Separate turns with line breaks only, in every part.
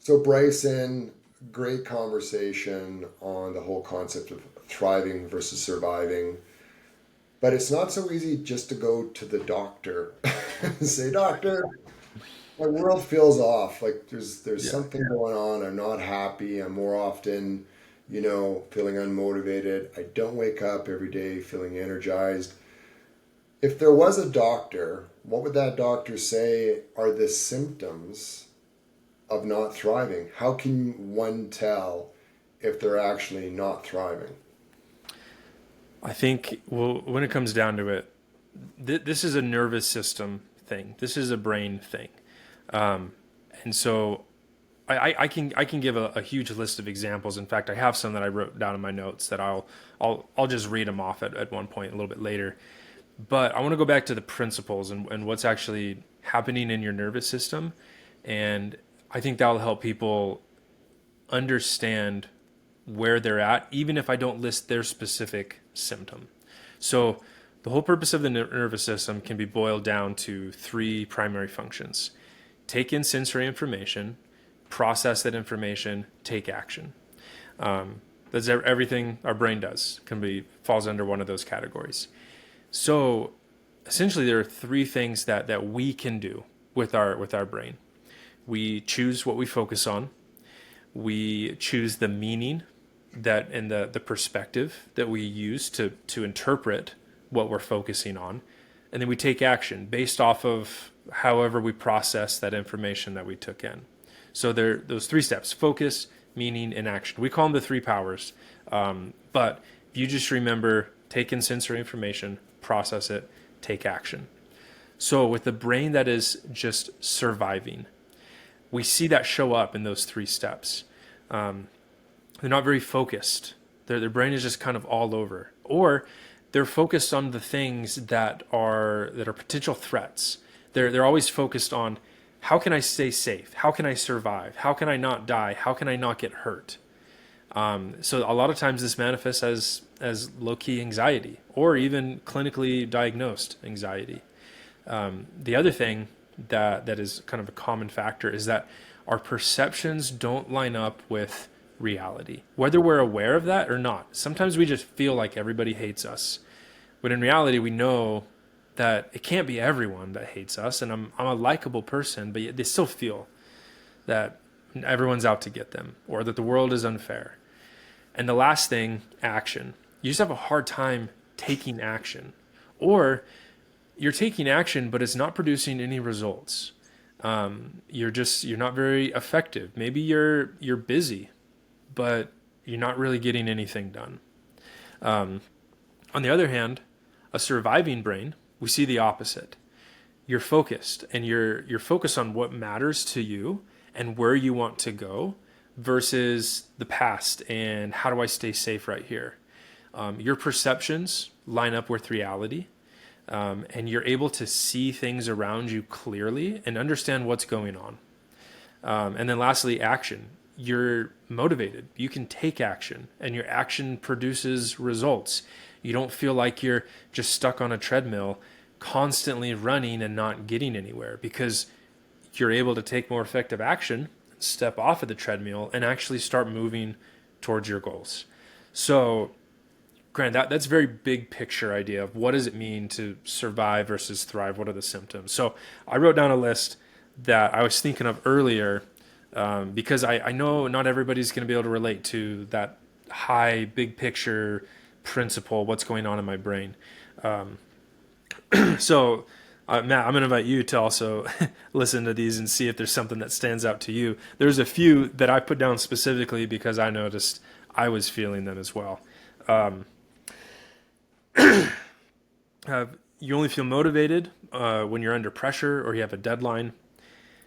So, Bryson, great conversation on the whole concept of thriving versus surviving. But it's not so easy just to go to the doctor and say, Doctor, my world feels off. Like there's
Yeah.
something going on. I'm not happy. I'm more often, feeling unmotivated. I don't wake up every day feeling energized. If there was a doctor, what would that doctor say are the symptoms of not thriving? How can one tell if they're actually not thriving?
I think, well, when it comes down to it, this is a nervous system thing. This is a brain thing. Um, and so I can give a huge list of examples. In fact, I have some that I wrote down in my notes that I'll just read them off at one point a little bit later. But I want to go back to the principles and what's actually happening in your nervous system. And I think that'll help people understand where they're at, even if I don't list their specific symptom. So, the whole purpose of the nervous system can be boiled down to three primary functions: take in sensory information, process that information, take action. That's everything our brain does, can be falls under one of those categories. So, essentially, there are three things that we can do with our brain. We choose what we focus on. We choose the meaning that and the perspective that we use to interpret what we're focusing on. And then we take action based off of however we process that information that we took in. So there those three steps: focus, meaning, and action. We call them the three powers. But if you just remember, take in sensory information, process it, take action. So with the brain that is just surviving, we see that show up in those three steps. They're not very focused. Their brain is just kind of all over, or they're focused on the things that are potential threats. They're always focused on, how can I stay safe? How can I survive? How can I not die? How can I not get hurt? So a lot of times this manifests as low key anxiety or even clinically diagnosed anxiety. The other thing that is kind of a common factor is that our perceptions don't line up with reality, whether we're aware of that or not. Sometimes we just feel like everybody hates us, but in reality, we know that it can't be everyone that hates us, and I'm a likable person, but yet they still feel that everyone's out to get them or that the world is unfair. And the last thing, action. You just have a hard time taking action, or you're taking action, but it's not producing any results. You're not very effective. Maybe you're busy, but you're not really getting anything done. On the other hand, a surviving brain, we see the opposite. You're focused, and you're focused on what matters to you and where you want to go versus the past and how do I stay safe right here. Your perceptions line up with reality, and you're able to see things around you clearly and understand what's going on. And then lastly, action. You're motivated. You can take action, and your action produces results. You don't feel like you're just stuck on a treadmill, constantly running and not getting anywhere, because you're able to take more effective action, step off of the treadmill, and actually start moving towards your goals. So, Grant, that's a very big picture idea of what does it mean to survive versus thrive. What are the symptoms? So I wrote down a list that I was thinking of earlier, because I know not everybody's going to be able to relate to that high, big picture principle, what's going on in my brain. So, Matt, I'm going to invite you to also listen to these and see if there's something that stands out to you. There's a few that I put down specifically because I noticed I was feeling them as well. Um, you only feel motivated when you're under pressure or you have a deadline.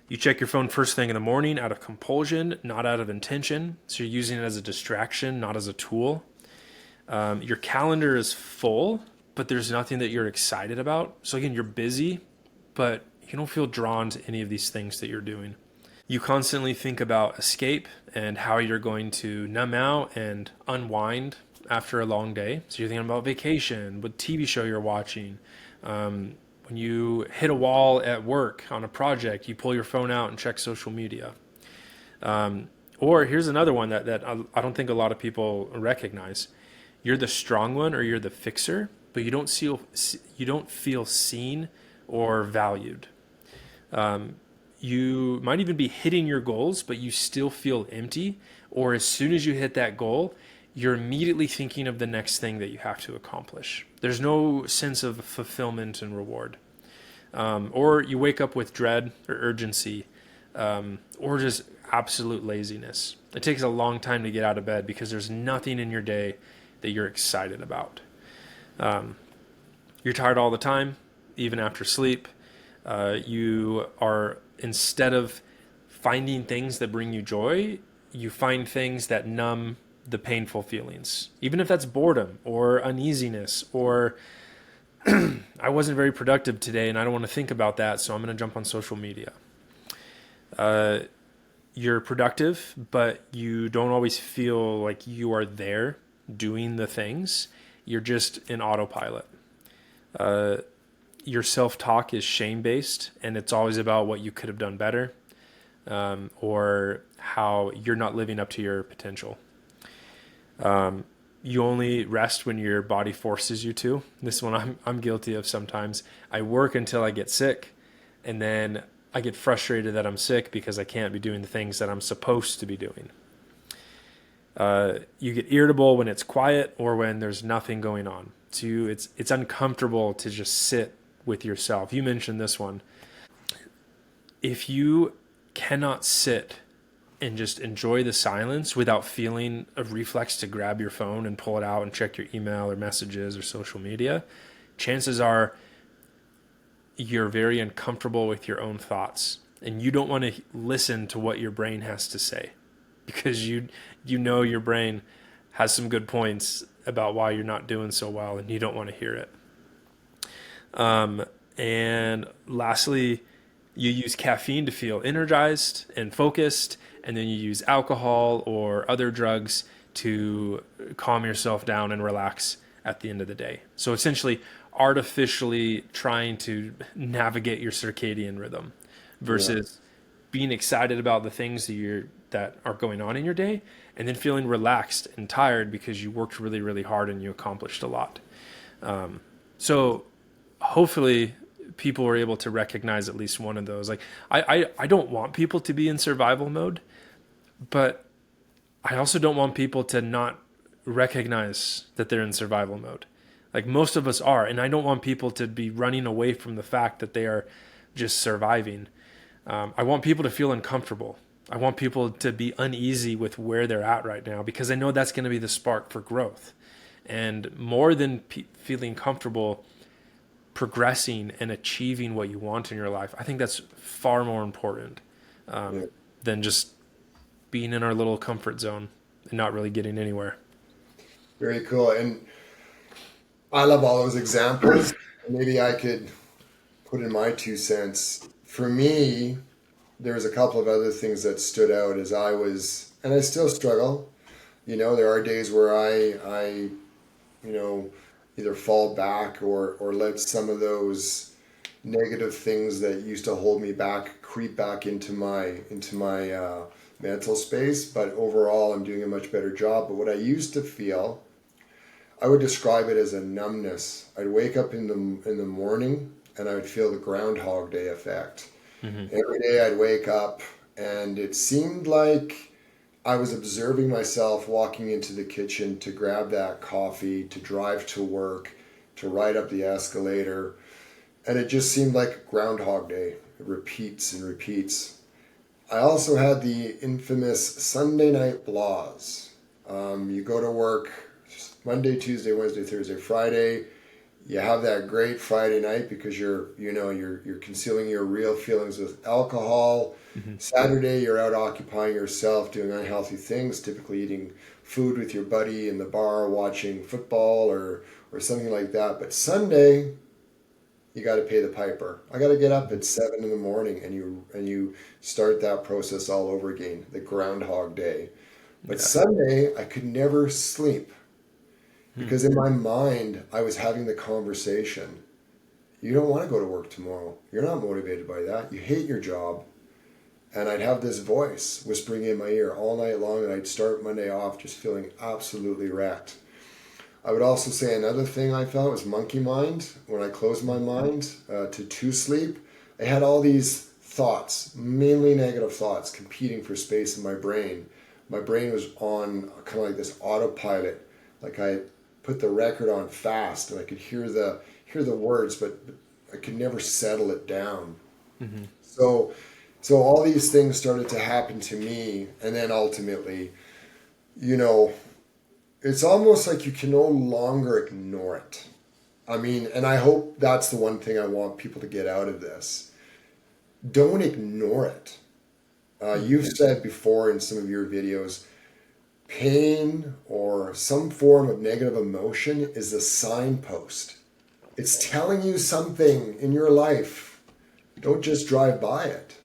You check your phone first thing in the morning out of compulsion, not out of intention. So you're using it as a distraction, not as a tool. Your calendar is full, but there's nothing that you're excited about. So again, you're busy, but you don't feel drawn to any of these things that you're doing. You constantly think about escape and how you're going to numb out and unwind after a long day. So you're thinking about vacation, what TV show you're watching. When you hit a wall at work on a project, you pull your phone out and check social media. Or here's another one that I don't think a lot of people recognize. You're the strong one or you're the fixer, but you don't feel seen or valued. You might even be hitting your goals, but you still feel empty. Or as soon as you hit that goal, you're immediately thinking of the next thing that you have to accomplish. There's no sense of fulfillment and reward. Or you wake up with dread or urgency, or just absolute laziness. It takes a long time to get out of bed because there's nothing in your day that you're excited about. You're tired all the time, even after sleep. You are, instead of finding things that bring you joy, you find things that numb the painful feelings, even if that's boredom or uneasiness or I wasn't very productive today and I don't want to think about that, so I'm going to jump on social media. You're productive, but you don't always feel like you are there doing the things. You're just in autopilot. Your self-talk is shame-based, and it's always about what you could have done better, or how you're not living up to your potential. You only rest when your body forces you to. This one I'm guilty of sometimes. I work until I get sick, and then I get frustrated that I'm sick because I can't be doing the things that I'm supposed to be doing. You get irritable when it's quiet or when there's nothing going on. So it's uncomfortable to just sit with yourself. You mentioned this one. If you cannot sit and just enjoy the silence without feeling a reflex to grab your phone and pull it out and check your email or messages or social media, chances are you're very uncomfortable with your own thoughts and you don't want to listen to what your brain has to say because you know your brain has some good points about why you're not doing so well and you don't want to hear it. And lastly, you use caffeine to feel energized and focused, and then you use alcohol or other drugs to calm yourself down and relax at the end of the day. So essentially, artificially trying to navigate your circadian rhythm versus being excited about the things that are going on in your day, and then feeling relaxed and tired because you worked really, really hard and you accomplished a lot. So hopefully people are able to recognize at least one of those. Like I don't want people to be in survival mode, but I also don't want people to not recognize that they're in survival mode. Like most of us are, and I don't want people to be running away from the fact that they are just surviving. I want people to feel uncomfortable. I want people to be uneasy with where they're at right now because I know that's going to be the spark for growth. And more than feeling comfortable progressing and achieving what you want in your life, I think that's far more important than just being in our little comfort zone and not really getting anywhere.
Very cool. And I love all those examples. Maybe I could put in my 2 cents. For me, there's a couple of other things that stood out as I was, and I still struggle. There are days where I either fall back or let some of those negative things that used to hold me back creep back into my mental space. But overall, I'm doing a much better job. But what I used to feel, I would describe it as a numbness. I'd wake up in the morning and I would feel the Groundhog Day effect. Mm-hmm. Every day I'd wake up and it seemed like I was observing myself walking into the kitchen to grab that coffee, to drive to work, to ride up the escalator. And it just seemed like Groundhog Day. It repeats and repeats. I also had the infamous Sunday night blahs. You go to work Monday, Tuesday, Wednesday, Thursday, Friday. You have that great Friday night because you're concealing your real feelings with alcohol. Mm-hmm. Saturday, you're out occupying yourself, doing unhealthy things, typically eating food with your buddy in the bar, watching football or something like that. But Sunday, you got to pay the piper. I got to get up at 7 in the morning, and you start that process all over again, the Groundhog Day. But Sunday, I could never sleep. Because in my mind, I was having the conversation. You don't want to go to work tomorrow. You're not motivated by that. You hate your job. And I'd have this voice whispering in my ear all night long, and I'd start Monday off just feeling absolutely wrecked. I would also say another thing I felt was monkey mind. When I closed my mind to sleep, I had all these thoughts, mainly negative thoughts, competing for space in my brain. My brain was on kind of like this autopilot, like I put the record on fast, and I could hear the words, but I could never settle it down.
Mm-hmm.
So all these things started to happen to me, and then ultimately, you know, it's almost like you can no longer ignore it. I mean, and I hope that's the one thing I want people to get out of this. Don't ignore it. You've said before in some of your videos, pain or some form of negative emotion is a signpost. It's telling you something in your life. Don't just drive by it.